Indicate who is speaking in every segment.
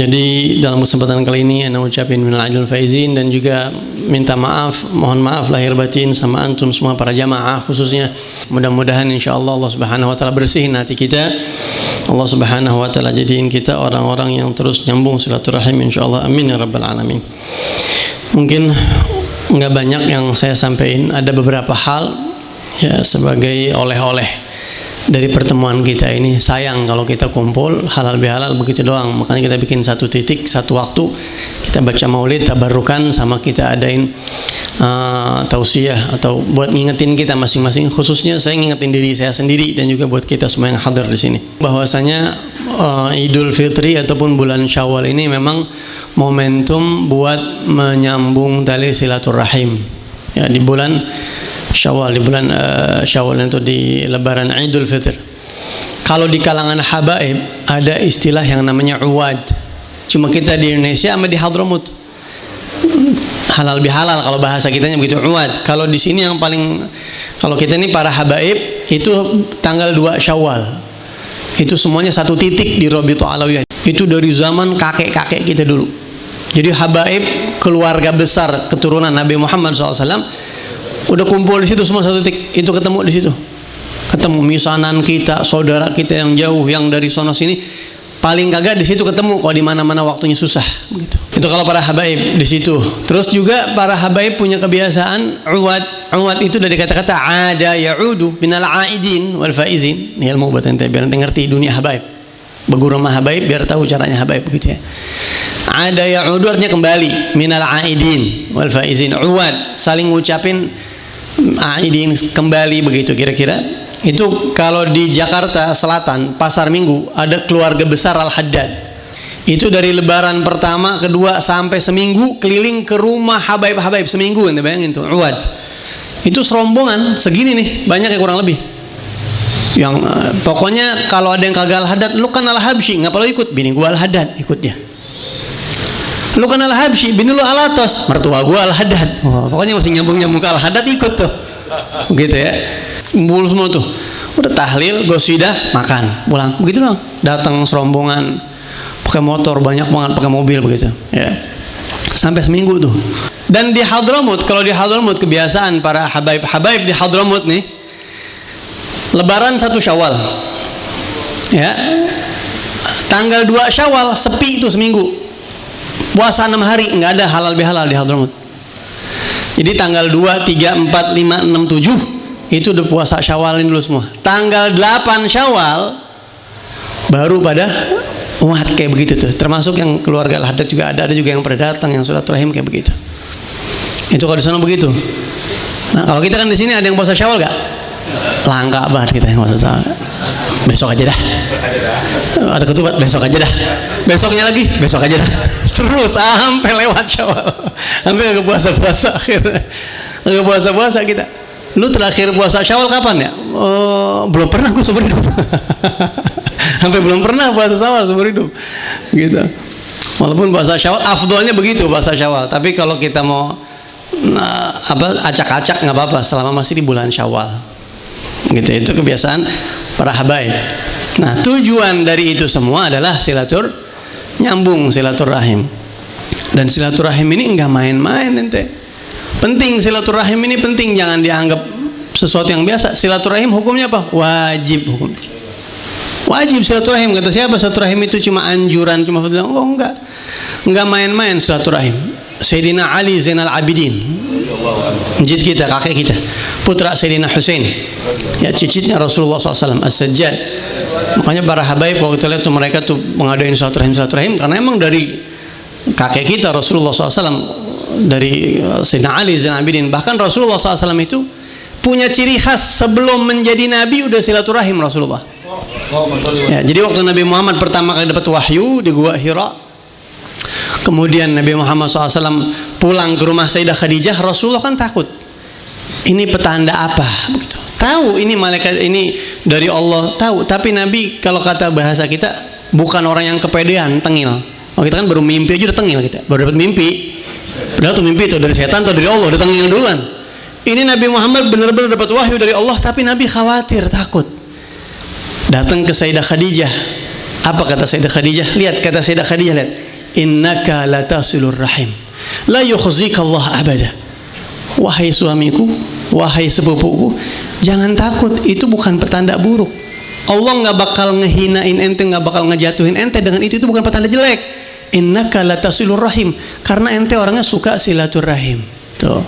Speaker 1: Jadi dalam kesempatan kali ini ana ucapin minal aidil faizin dan juga minta maaf, mohon maaf lahir batin sama antum semua para jamaah khususnya. Mudah-mudahan insyaallah Allah Subhanahu wa taala bersihin hati kita. Allah Subhanahu wa taala jadiin kita orang-orang yang terus nyambung silaturahim insyaallah. Amin ya rabbal alamin. Mungkin enggak banyak yang saya sampaikan, ada beberapa hal ya sebagai oleh-oleh dari pertemuan kita ini. Sayang kalau kita kumpul halal bihalal begitu doang, makanya kita bikin satu titik, satu waktu kita baca maulid tabarukan sama kita adain tausiah atau buat ngingetin kita masing-masing. Khususnya saya ngingetin diri saya sendiri dan juga buat kita semua yang hadir di sini bahwasanya Idul Fitri ataupun bulan Syawal ini memang momentum buat menyambung tali silaturahim ya di bulan Syawal, di bulan Syawal itu di lebaran Idul Fitr. Kalau di kalangan habaib ada istilah yang namanya uwad. Cuma kita di Indonesia sama di Hadramut halal bihalal kalau bahasa kitanya begitu, uwad. Kalau di sini yang paling, kalau kita ini para habaib itu tanggal 2 Syawal. Itu semuanya satu titik di Rabithah Alawiyah. Itu dari zaman kakek-kakek kita dulu. Jadi habaib keluarga besar keturunan Nabi Muhammad SAW udah kumpul di situ semua satu titik, itu ketemu di situ, ketemu misanan kita, saudara kita yang jauh yang dari sono sini, paling kagak di situ ketemu. Kalau di mana-mana waktunya susah, begitu. Itu kalau para habaib di situ. Terus juga para habaib punya kebiasaan uwad. Uwad itu dari kata-kata ada ya'udu minal aidin wal faizin. Ini ilmu buat ente biar ente ngerti dunia habaib. Berguru sama habaib biar tahu caranya habaib begitu ya. Ada ya'udu artinya kembali, minal aidin wal faizin. Uwad saling ngucapin aidin kembali begitu kira-kira. Itu kalau di Jakarta Selatan Pasar Minggu ada keluarga besar Al-Haddad. Itu dari lebaran pertama, kedua sampai seminggu keliling ke rumah habaib-habaib seminggu, ente bayangin tuh uwad. Itu serombongan segini nih, banyak ya kurang lebih. Yang pokoknya kalau ada yang kagak Al-Haddad, lu kan Al-Habsyi, ngapa lu ikut? Bini gua Al-Haddad, ikut dia. Lu kan Al-Habsyi, bini lu Al-Atos, mertua gua Al-Haddad. Oh, pokoknya mesti nyambung-nyambung ke Al-Haddad, ikut tuh. Begitu ya. Kumpul semua tuh. Udah tahlil, gosidah, makan, pulang. Begitu dong. Datang serombongan pakai motor banyak banget, pakai mobil begitu, ya. Sampai seminggu tuh. Dan di Hadramut, kalau di Hadramut kebiasaan para habaib di Hadramut nih, lebaran 1 Syawal. Ya. Tanggal 2 Syawal sepi itu seminggu. Puasa 6 hari, nggak ada halal bihalal di Hadramut. Jadi tanggal 2, 3, 4, 5, 6, 7 itu udah puasa Syawalin dulu semua. Tanggal 8 Syawal baru pada umat kayak begitu tuh. Termasuk yang keluarga Al-Haddad juga ada juga yang pada datang yang silaturahim kayak begitu. Itu kalau di sana begitu. Nah, kalau kita kan di sini ada yang puasa Syawal gak? Langka banget kita yang puasa Syawal. Besok aja dah. Ada ketupat, besok aja dah. Besoknya lagi, besok aja dah. Terus sampai lewat Syawal. Sampai ke puasa-puasa akhirnya. Ke puasa-puasa kita. Lu terakhir puasa Syawal kapan ya? Belum pernah gue seumur hidup. Sampai belum pernah puasa Syawal seumur hidup. Gitu. Walaupun puasa Syawal afdolnya begitu puasa Syawal, tapi kalau kita mau acak-acak nggak apa-apa selama masih di bulan Syawal. Gitu, itu kebiasaan para habaib. Nah, tujuan dari itu semua adalah nyambung silaturahim. Dan silaturahim ini enggak main-main ente. Penting silaturahim ini penting, jangan dianggap sesuatu yang biasa. Silaturahim hukumnya apa? Wajib hukumnya. Wajib silaturahim. Kata siapa? Silaturahim itu cuma anjuran, cuma fadilah. Oh enggak. Enggak main-main silaturahim. Sayyidina Ali Zainal Abidin, njid kita, kakek kita, putra Sayyidina Husain, ya cicitnya Rasulullah SAW, As-Sajjad. Makanya para habaib waktu itu lihat tuh mereka tuh mengadain silaturahim karena emang dari kakek kita Rasulullah SAW, dari Sayyidina Ali Zainal Abidin. Bahkan Rasulullah SAW itu punya ciri khas, sebelum menjadi nabi udah silaturahim Rasulullah. Ya, jadi waktu Nabi Muhammad pertama kali dapat wahyu di Gua Hira, kemudian Nabi Muhammad SAW pulang ke rumah Sayyidah Khadijah, Rasulullah kan takut. Ini petanda apa? Begitu. Tahu ini malaikat, ini dari Allah, tahu. Tapi Nabi kalau kata bahasa kita bukan orang yang kepedean, tengil. Oh, kita kan baru mimpi aja udah tengil kita, baru dapat mimpi. Padahal tuh mimpi itu dari setan atau dari Allah, udah tengil duluan. Ini Nabi Muhammad benar-benar dapat wahyu dari Allah, tapi Nabi khawatir, takut. Datang ke Sayyidah Khadijah. Apa kata Sayyidah Khadijah? Lihat kata Sayyidah Khadijah, lihat. innaka latasilur rahim la yukhzika Allah abada. Wahai suamiku, wahai sepupuku, jangan takut, itu bukan petanda buruk. Allah nggak bakal ngehinain ente, nggak bakal ngejatuhin ente dengan itu bukan petanda jelek. Innaka latasilur rahim, karena ente orangnya suka silaturahim. Tuh.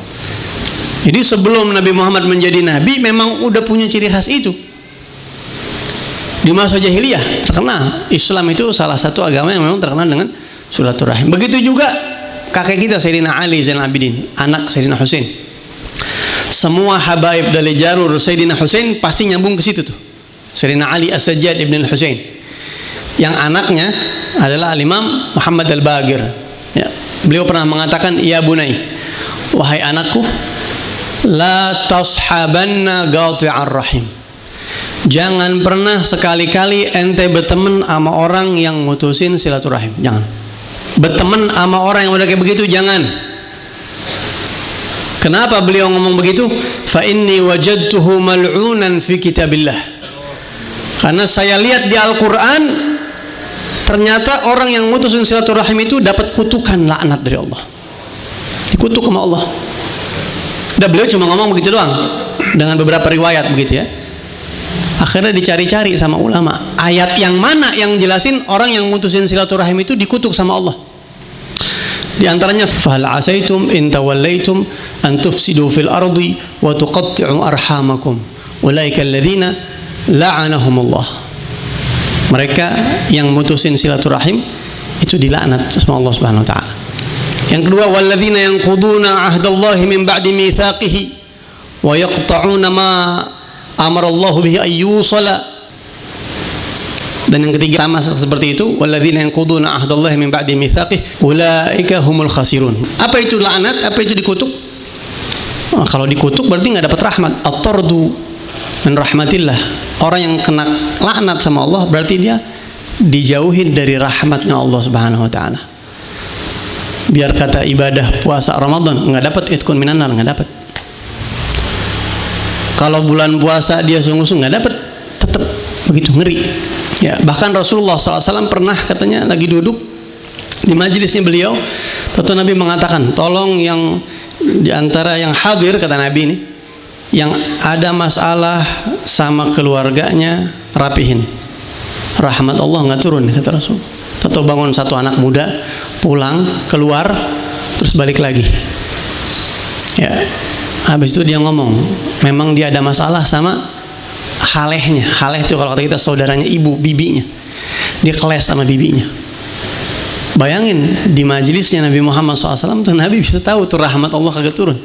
Speaker 1: Jadi sebelum Nabi Muhammad menjadi nabi memang udah punya ciri khas itu. Di masa jahiliyah terkenal, Islam itu salah satu agama yang memang terkenal dengan silaturahim. Begitu juga kakek kita Sayyidina Ali Zainal Abidin, anak Sayyidina Husain. Semua habaib dari jalur Sayyidina Husain pasti nyambung ke situ tuh. Sayyidina Ali As-Sajjad ibn Al-Husain, yang anaknya adalah Al-Imam Muhammad Al-Baqir. Ya. Beliau pernah mengatakan, ya bunai, wahai anakku, la tashabanna qati'ar rahim. Jangan pernah sekali-kali ente berteman sama orang yang mutusin silaturahim. Jangan. Berteman sama orang yang udah kayak begitu, jangan. Kenapa beliau ngomong begitu? Fa inni wajadtuhu mal'unan fi kitabillah. Karena saya lihat di Al-Quran, ternyata orang yang mutusin silaturahim itu dapat kutukan laknat dari Allah. Dikutuk sama Allah. Dan beliau cuma ngomong begitu doang, dengan beberapa riwayat begitu ya. Akhirnya dicari-cari sama ulama, ayat yang mana yang jelasin orang yang mutusin silaturahim itu dikutuk sama Allah. Di antaranya, fahal asaitum in tawallaitum an tufsidu fil ardi wa tuqatti'u arhamakum ulaika alladzina la'anahumullah. Mereka yang mutusin silaturahim itu dilaknat sama Allah Subhanahu wa taala. Yang kedua, walladzina yanquduna ahdallahi min ba'di mitsaqihi wa yaqta'una ma amara Allah bihi ayyusala. Dan yang ketiga sama seperti itu, walladzina yanquduna ahdallahi min ba'di mitsaqihi ulaika humul khasirun. Apa itu laknat? Apa itu dikutuk? Nah, kalau dikutuk berarti nggak dapat rahmat. At-tardu min rahmatillah. Orang yang kena laknat sama Allah berarti dia dijauhin dari rahmatnya Allah Subhanahu wa taala. Biar kata ibadah puasa Ramadan nggak dapat itkun minan nar, nggak dapat. Kalau bulan puasa dia sungguh-sungguh nggak dapat, tetap begitu, ngeri. Ya, bahkan Rasulullah SAW pernah katanya lagi duduk di majelisnya beliau, tentu Nabi mengatakan, tolong yang diantara yang hadir, kata Nabi ini, yang ada masalah sama keluarganya rapihin, rahmat Allah nggak turun, kata Rasul. Tentu bangun satu anak muda, pulang keluar terus balik lagi. Ya, habis itu dia ngomong, memang dia ada masalah sama halehnya. Haleh itu kalau kata kita saudaranya ibu, bibinya. Dia keles sama bibinya. Bayangin di majelisnya Nabi Muhammad SAW tuh Nabi bisa tahu tuh rahmat Allah kagak turun.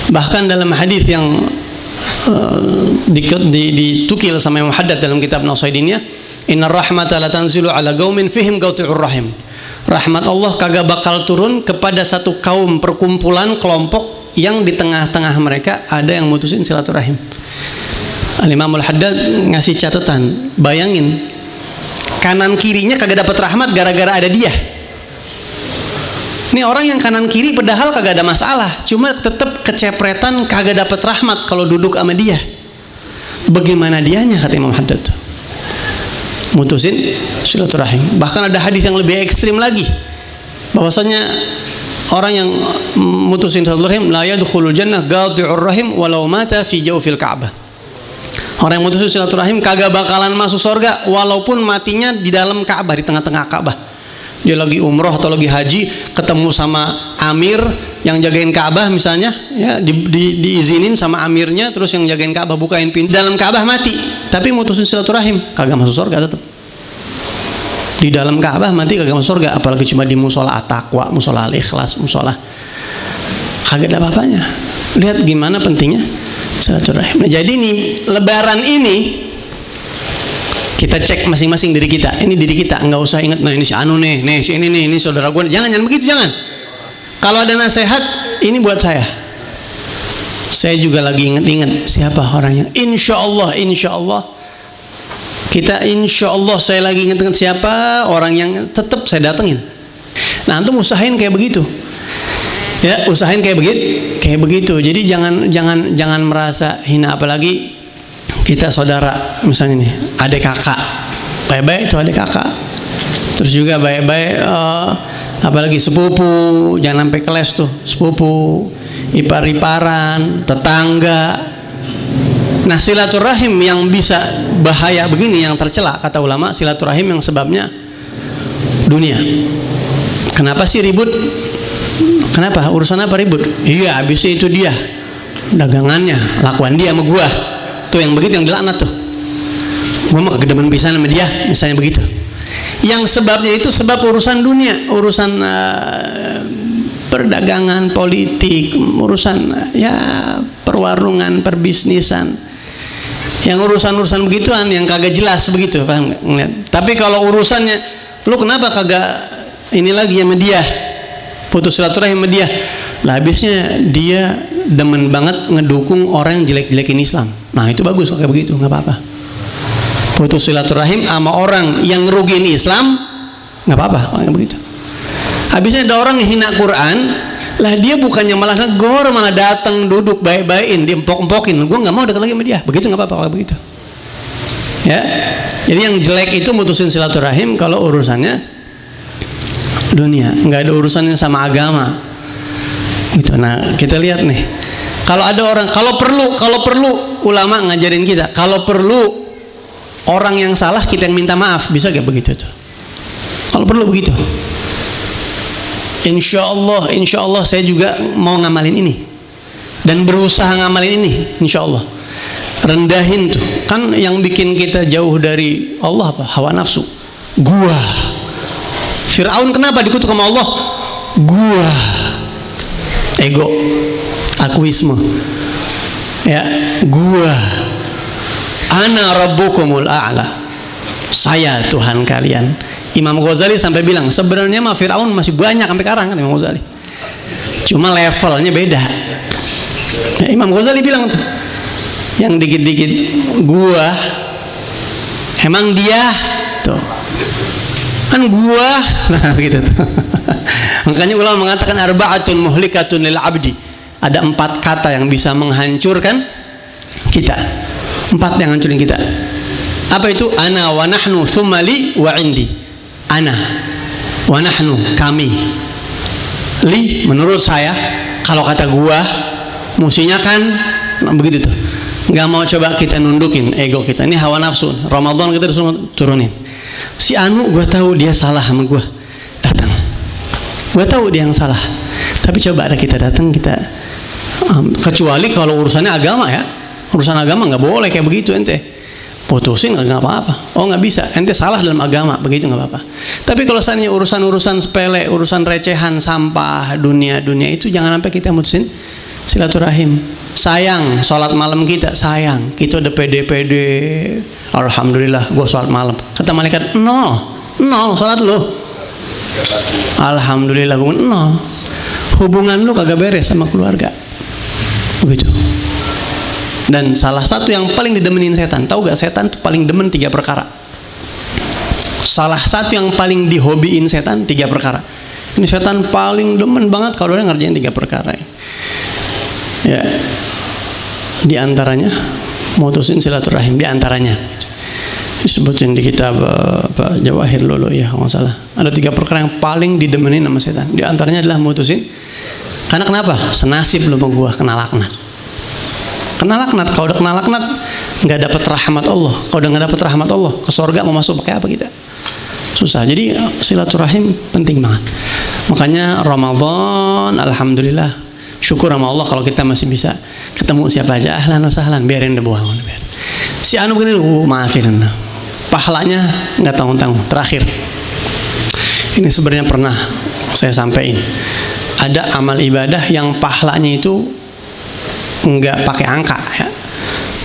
Speaker 1: Bahkan dalam hadis yang ditukil sama Imam Haddad dalam kitab Nasaidinnya, inna rahmata la tanzilu ala qaumin fihim qati'ur rahim. Rahmat Allah kagak bakal turun kepada satu kaum, perkumpulan, kelompok yang di tengah-tengah mereka ada yang mutusin silaturahim. Al-Imam Al-Haddad ngasih catatan, bayangin kanan kirinya kagak dapat rahmat gara-gara ada dia. Ini orang yang kanan kiri padahal kagak ada masalah, cuma tetap kecepretan, kagak dapat rahmat kalau duduk sama dia. Bagaimana dianya, kata Imam Haddad, mutusin silaturahim. Bahkan ada hadis yang lebih ekstrim lagi, bahwasanya orang yang mutusin silaturahim la yadkhulul jannah qati'ur rahim walau mata fi jawfil Ka'bah. Orang yang mutusin silaturahim kagak bakalan masuk surga walaupun matinya di dalam Ka'bah, di tengah-tengah Ka'bah. Dia lagi umroh atau lagi haji, ketemu sama amir yang jagain Ka'bah misalnya, ya, diizinin sama amirnya, terus yang jagain Ka'bah bukain pintu, dalam Ka'bah mati, tapi mutusin silaturahim, kagak masuk surga tetap. Di dalam Ka'bah mati kagak masuk surga, apalagi cuma di musola at-taqwa, musola al-ikhlas, musola kagak ada apa-apanya. Lihat gimana pentingnya silaturahim. Nah, jadi nih Lebaran ini kita cek masing-masing diri kita. Ini diri kita, nggak usah ingat, nah ini si Anu nih si ini nih, ini saudara gue. Jangan begitu, jangan. Kalau ada nasihat, ini buat saya. Saya juga lagi ingat siapa orangnya. Insya Allah kita, insya Allah saya lagi ingat siapa orang yang tetap saya datengin. Nah, antum usahain kayak begitu. Ya, usahain kayak begitu. Jadi jangan merasa hina, apalagi kita saudara misalnya nih, adik kakak, baik-baik itu adik kakak, Terus juga baik-baik apalagi sepupu, jangan sampai keles tuh, sepupu, ipar-iparan, tetangga. Nah, silaturahim yang bisa bahaya begini, yang tercela, kata ulama, silaturahim yang sebabnya dunia. Kenapa sih ribut? Kenapa? Urusan apa ribut? Iya, habisnya itu dia, dagangannya, lakuan dia sama gua. Tuh yang begitu yang dilaknat tuh. Gua mah kegedeman pisan sama dia, misalnya begitu. Yang sebabnya itu sebab urusan dunia, urusan perdagangan, politik, urusan perwarungan, perbisnisan. Yang urusan-urusan begituan yang kagak jelas begitu, paham nggak? Tapi kalau urusannya, lu kenapa kagak ini lagi sama dia, putus silaturahim sama dia? Lah habisnya dia demen banget ngedukung orang yang jelek-jelekin Islam. Nah itu bagus kayak begitu, nggak apa-apa. Putus silaturahim sama orang yang ngerugiin Islam, nggak apa-apa kalau begitu. Habisnya ada orang yang hina Quran, lah dia bukannya malah negor, malah datang duduk baik-baikin, dia empok-empokin. Gue nggak mau dekat lagi sama dia. Begitu nggak apa-apa kalau begitu. Ya, jadi yang jelek itu mutusin silaturahim kalau urusannya dunia, nggak ada urusannya sama agama. Gitu. Nah kita lihat nih, kalau ada orang, kalau perlu ulama ngajarin kita, kalau perlu orang yang salah kita yang minta maaf, bisa gak begitu tuh? Kalau perlu begitu. Insya Allah saya juga mau ngamalin ini dan berusaha ngamalin ini, insya Allah. Rendahin tuh, kan yang bikin kita jauh dari Allah apa? Hawa nafsu. Gua Fir'aun kenapa dikutuk sama Allah? Gua ego, akuisme. Ya, gua ana rabbukumul a'la, saya Tuhan kalian. Imam Ghazali sampai bilang sebenarnya mah Fir'aun masih banyak sampai sekarang kan Imam Ghazali, cuma levelnya beda. Ya, Imam Ghazali bilang tuh, yang dikit-dikit gua, emang dia tuh kan gua, nah begitu tuh. Makanya ulama mengatakan arba'atun muhlikatun lil abdi, ada 4 kata yang bisa menghancurkan kita, 4 yang hancurin kita. Apa itu? Ana wa nahnu thumma li wa indi. Ana wa nahnu, kami. Li, menurut saya. Kalau kata gua, musinya kan nah, begitu tuh. Nggak mau coba kita nundukin ego kita. Ini hawa nafsu. Ramadan kita disuruh turunin. Si Anu, gua tahu dia salah sama gua, datang. Gua tahu dia yang salah. Tapi coba ada kita datang, kita kecuali kalau urusannya agama ya. Urusan agama nggak boleh kayak begitu ente. Putusin nggak apa-apa. Oh nggak bisa, ente salah dalam agama, begitu nggak apa-apa. Tapi kalau misalnya urusan sepele, urusan recehan, sampah, dunia itu jangan sampai kita mutusin silaturahim. Sayang sholat malam kita, sayang kita udah pede, alhamdulillah gue sholat malam. Kata malaikat nol sholat lo, alhamdulillah gue nol. Hubungan lu kagak beres sama keluarga, begitu. Dan salah satu yang paling didemenin setan, tahu gak setan tuh paling demen 3 perkara. Salah satu yang paling dihobiin setan 3 perkara. Ini setan paling demen banget kalau orang ngerjain 3 perkara. Ya, di antaranya mutusin silaturahim, di antaranya. Disebutin di kitab Jawahir Lulu ya kalau nggak salah. Ada 3 perkara yang paling didemenin sama setan. Di antaranya adalah mutusin. Karena kenapa? Senasib lu sama gua kena laknat. Kena laknat, kalau udah kena laknat nggak dapat rahmat Allah. Kalau udah nggak dapat rahmat Allah, ke surga mau masuk pakai apa kita? Susah. Jadi silaturahim penting banget. Makanya Ramadan, alhamdulillah, syukur sama Allah kalau kita masih bisa ketemu siapa aja, ahlan wa sahlan, biarin deh buang. Si Anu begini, maafin, pahalanya nggak tanggung-tanggung. Terakhir, ini sebenarnya pernah saya sampaikan. Ada amal ibadah yang pahalanya itu nggak pakai angka ya.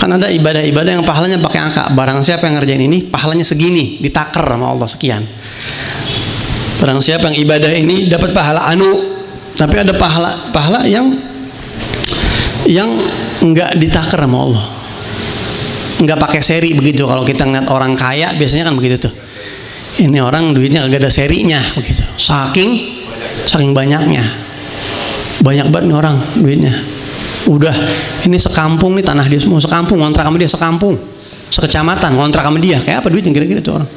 Speaker 1: Kan ada ibadah-ibadah yang pahalanya pakai angka. Barang siapa yang ngerjain ini pahalanya segini, ditaker sama Allah sekian. Barang siapa yang ibadah ini dapat pahala anu. Tapi ada pahala yang nggak ditaker sama Allah, nggak pakai seri begitu. Kalau kita ngeliat orang kaya biasanya kan begitu tuh. Ini orang duitnya agak ada serinya begitu. Saking banyaknya, banyak banget nih orang duitnya. Udah ini sekampung nih, tanah dia semua sekampung, ngontrak sama dia sekampung, sekecamatan ngontrak sama dia. Kayak apa duitnya kira-kira tuh orang?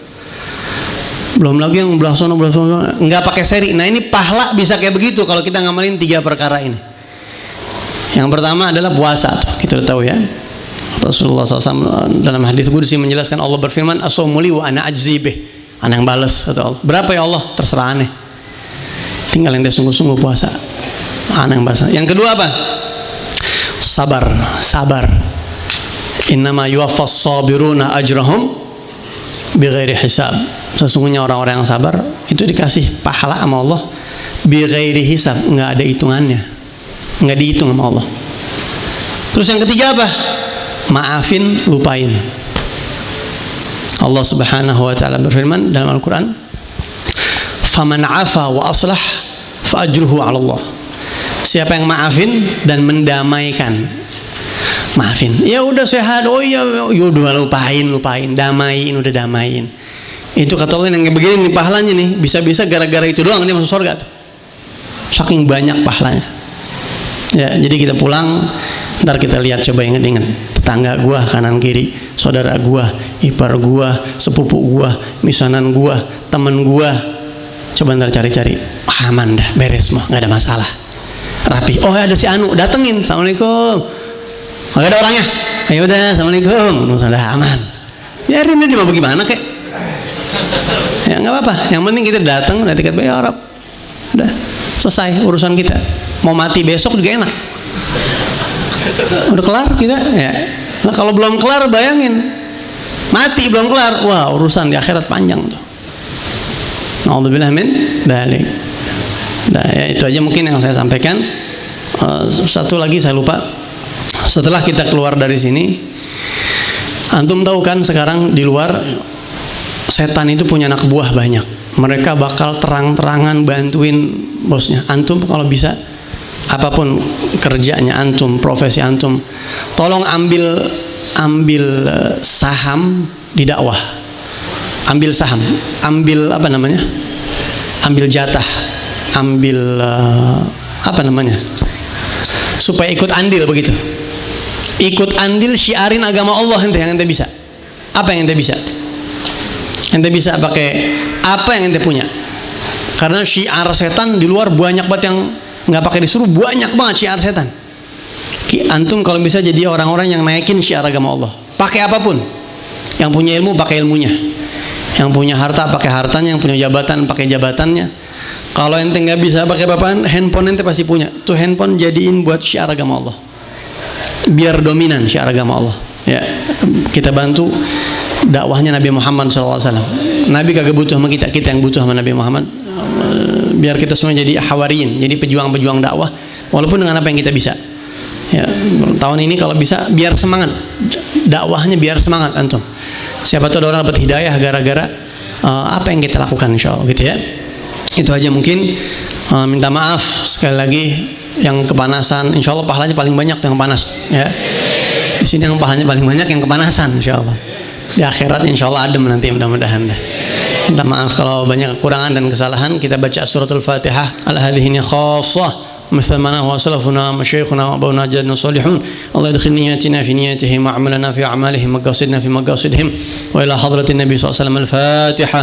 Speaker 1: Belum lagi yang belah sono, nggak pakai seri. Nah ini pahala bisa kayak begitu kalau kita ngamalin 3 perkara ini. Yang pertama adalah puasa, kita udah tahu ya. Rasulullah SAW dalam hadis qudsi menjelaskan, Allah berfirman, as-saumu li wa ana ajzi bih. Ana yang balas, kata Allah. Berapa ya Allah? Terserah aneh. Tinggal ente sungguh-sungguh puasa. Ana yang balas. Yang kedua apa? Sabar. Innama yuwaffas sabiruna ajrahum bighairi hisab. Sesungguhnya orang-orang yang sabar itu dikasih pahala sama Allah bighairi hisab, enggak ada hitungannya. Enggak dihitung sama Allah. Terus yang ketiga apa? Maafin, lupain. Allah Subhanahu wa taala berfirman dalam Al-Qur'an, "Faman 'afa wa aslah fa ajruhu 'ala Allah." Siapa yang maafin dan mendamaikan. Maafin. Ya udah sehat. Oh iya, udah lupain, damaiin. Itu kata Allah yang begini nih pahalanya nih. Bisa-bisa gara-gara itu doang dia masuk surga tuh. Saking banyak pahalanya. Ya, jadi kita pulang, ntar kita lihat, coba inget-inget tetangga gua kanan kiri, saudara gua, ipar gua, sepupu gua, misanan gua, temen gua. Coba ntar cari-cari, aman dah, beres mah, nggak ada masalah, rapi. Oh ada si Anu, datengin, assalamualaikum. Nggak ada orangnya, ayo udah, assalamualaikum, sudah aman. Ya ini dia mau bagaimana kek? Ya nggak apa-apa, yang penting kita datang, udah tiket bayar, udah selesai urusan kita. Mau mati besok juga enak. Udah kelar kita ya. Nah kalau belum kelar bayangin mati belum kelar, wah urusan di akhirat panjang tuh. Na'udzubillah min dzalik. Nah ya itu aja mungkin yang saya sampaikan. Satu lagi saya lupa. Setelah kita keluar dari sini, antum tahu kan sekarang di luar setan itu punya anak buah banyak. Mereka bakal terang-terangan bantuin bosnya. Antum kalau bisa, apapun kerjanya antum, profesi antum, tolong ambil saham di dakwah. Ambil saham, ambil apa namanya? Ambil jatah, ambil apa namanya? Supaya ikut andil begitu. Ikut andil syiarin agama Allah yang ente bisa. Apa yang ente bisa? Ente bisa pakai apa yang ente punya. Karena syiar setan di luar banyak banget yang nggak pakai disuruh, banyak banget syiar setan. Antum kalau bisa jadi orang-orang yang naikin syiar agama Allah. Pakai apapun. Yang punya ilmu pakai ilmunya. Yang punya harta pakai hartanya, yang punya jabatan pakai jabatannya. Kalau ente nggak bisa pakai apaan, handphone ente pasti punya. Tuh handphone jadiin buat syiar agama Allah. Biar dominan syiar agama Allah. Ya, kita bantu dakwahnya Nabi Muhammad SAW. Nabi kagak butuh sama kita yang butuh sama Nabi Muhammad. Biar kita semua jadi hawariyin, jadi pejuang-pejuang dakwah, walaupun dengan apa yang kita bisa. Ya, tahun ini kalau bisa biar semangat dakwahnya, biar semangat antum. Siapa tahu ada orang dapat hidayah gara-gara apa yang kita lakukan, insyaallah gitu ya. Itu aja mungkin. Minta maaf sekali lagi yang kepanasan, insyaallah pahalanya paling banyak tuh yang panas ya. Di sini yang pahalanya paling banyak yang kepanasan, insyaallah. Di akhirat insyaallah adem nanti, mudah-mudahan dah. Minta maaf kalau banyak kekurangan dan kesalahan. Kita baca suratul Fatihah ala hadhihi khassah مثل ما نهى سلفنا مشايخنا وابونا جدنا الصالحون الله يدخل نياتنا في نياتهم وعملنا في اعمالهم مقاصدنا في مقاصدهم والى حضرة النبي صلى الله عليه وسلم الفاتحة.